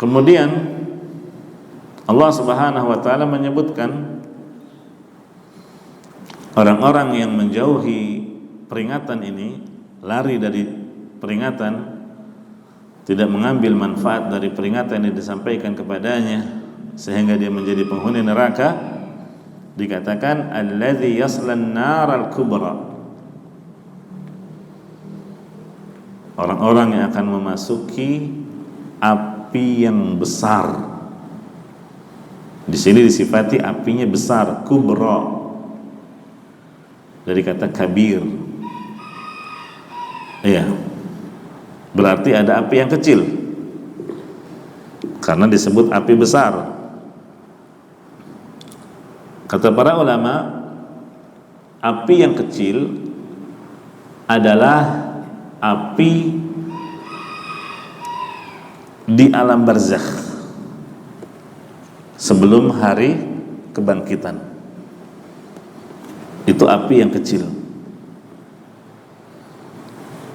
Kemudian Allah Subhanahu wa taala menyebutkan orang-orang yang menjauhi peringatan ini, lari dari peringatan, tidak mengambil manfaat dari peringatan yang disampaikan kepadanya sehingga dia menjadi penghuni neraka, dikatakan alladzi yaslan naral kubra, orang-orang yang akan memasuki api yang besar. Di sini disifati apinya besar, kubra, dari kata kabir. Iya, berarti ada api yang kecil karena disebut api besar. Kata para ulama, api yang kecil adalah api di alam barzakh sebelum hari kebangkitan. Itu api yang kecil.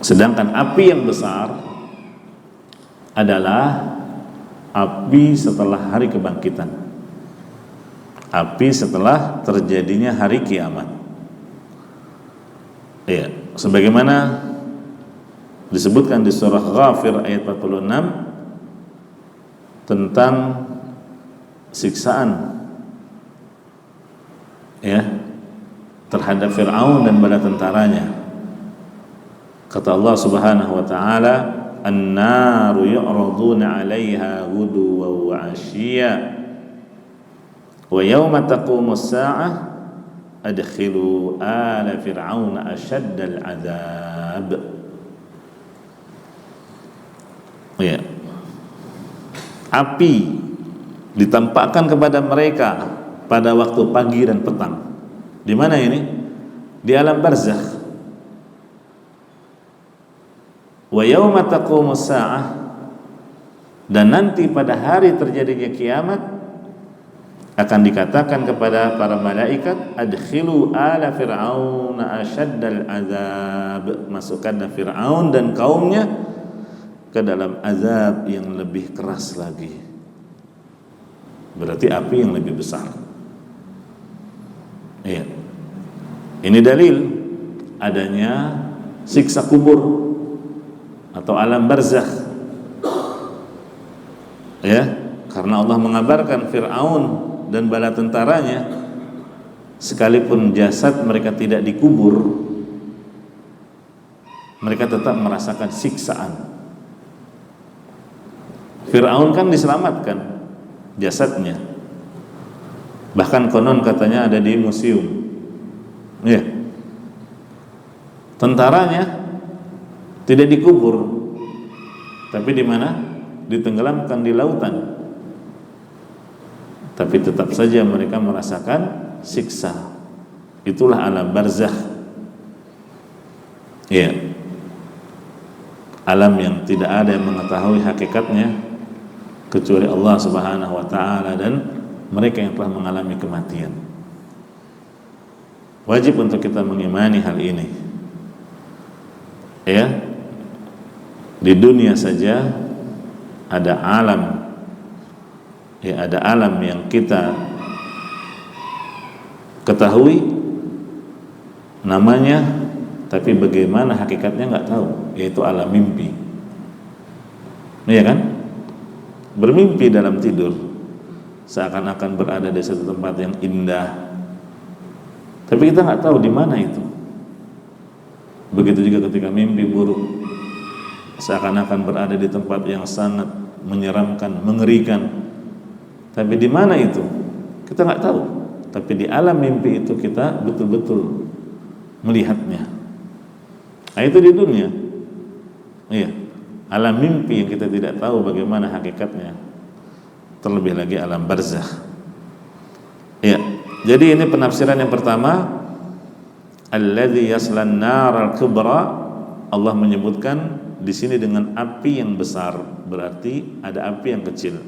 Sedangkan api yang besar adalah api setelah hari kebangkitan, api setelah terjadinya hari kiamat. Ya, sebagaimana disebutkan di surah Ghafir ayat 46 tentang siksaan ya terhadap Fir'aun dan bala tentaranya. Kata Allah Subhanahu wa taala, "An-naru yu'raduna 'alaiha ghuduwan wa 'ashiyya wa yawma taqumus sa'ah adkhilu ala fir'auna ashaddal 'adzab." Ya. Api ditampakkan kepada mereka pada waktu pagi dan petang. Di mana ini? Di alam barzakh. Wa yauma taqumus saah, dan nanti pada hari terjadinya kiamat akan dikatakan kepada para malaikat, adkhilu ala fir'auna ashaddal azab, masukkanlah Fir'aun dan kaumnya ke dalam azab yang lebih keras lagi. Berarti api yang lebih besar. Iya. Ini dalil adanya siksa kubur atau alam barzakh. Ya, karena Allah mengabarkan Fir'aun dan bala tentaranya, sekalipun jasad mereka tidak dikubur, mereka tetap merasakan siksaan. Fir'aun kan diselamatkan jasadnya, bahkan konon katanya ada di museum. Ya, tentaranya tidak dikubur, tapi di mana? Ditenggelamkan di lautan. Tapi tetap saja mereka merasakan siksa. Itulah alam barzakh. Ya, alam yang tidak ada yang mengetahui hakikatnya kecuali Allah Subhanahu wa taala dan mereka yang telah mengalami kematian. Wajib untuk kita mengimani hal ini. Ya. Di dunia saja ada alam, ya ada alam yang kita ketahui namanya, tapi bagaimana hakikatnya nggak tahu, yaitu alam mimpi. Iya kan? Bermimpi dalam tidur, seakan-akan berada di satu tempat yang indah, tapi kita nggak tahu di mana itu. Begitu juga ketika mimpi buruk, seakan-akan berada di tempat yang sangat menyeramkan, mengerikan, tapi di mana itu kita nggak tahu. Tapi di alam mimpi itu kita betul-betul melihatnya. Nah, itu di dunia. Iya, alam mimpi yang kita tidak tahu bagaimana hakikatnya. Terlebih lagi alam barzakh. Iya. Jadi ini penafsiran yang pertama, alladzi yaslan naral kubra. Allah menyebutkan di sini dengan api yang besar, berarti ada api yang kecil.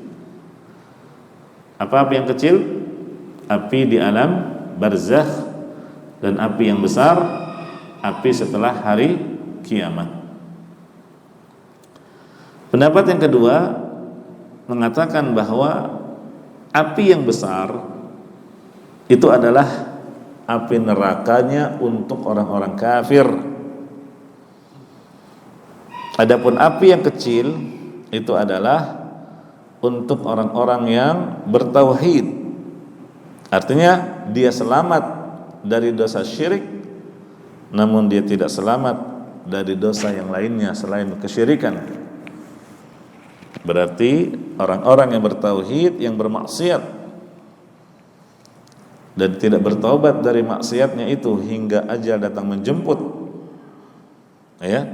Apa api yang kecil? Api di alam barzakh, dan api yang besar, api setelah hari kiamat. Pendapat yang kedua, mengatakan bahwa api yang besar itu adalah api nerakanya untuk orang-orang kafir. Adapun api yang kecil itu adalah untuk orang-orang yang bertauhid. Artinya dia selamat dari dosa syirik, namun dia tidak selamat dari dosa yang lainnya selain kesyirikan. Berarti orang-orang yang bertauhid, yang bermaksiat dan tidak bertaubat dari maksiatnya itu hingga ajal datang menjemput, ya,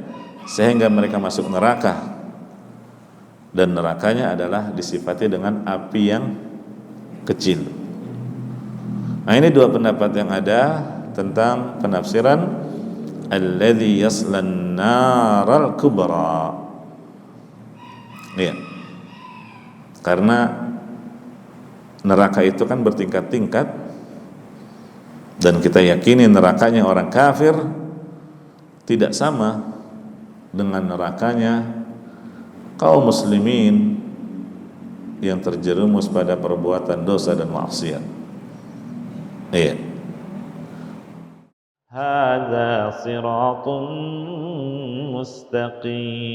sehingga mereka masuk neraka, dan nerakanya adalah disifati dengan api yang kecil. Nah, ini dua pendapat yang ada tentang penafsiran alladzi yaslan naral kubra. Ya. Karena neraka itu kan bertingkat-tingkat, dan kita yakini nerakanya orang kafir tidak sama dengan nerakanya kaum muslimin yang terjerumus pada perbuatan dosa dan maksiat. Iya. Hadza siratun mustaqim.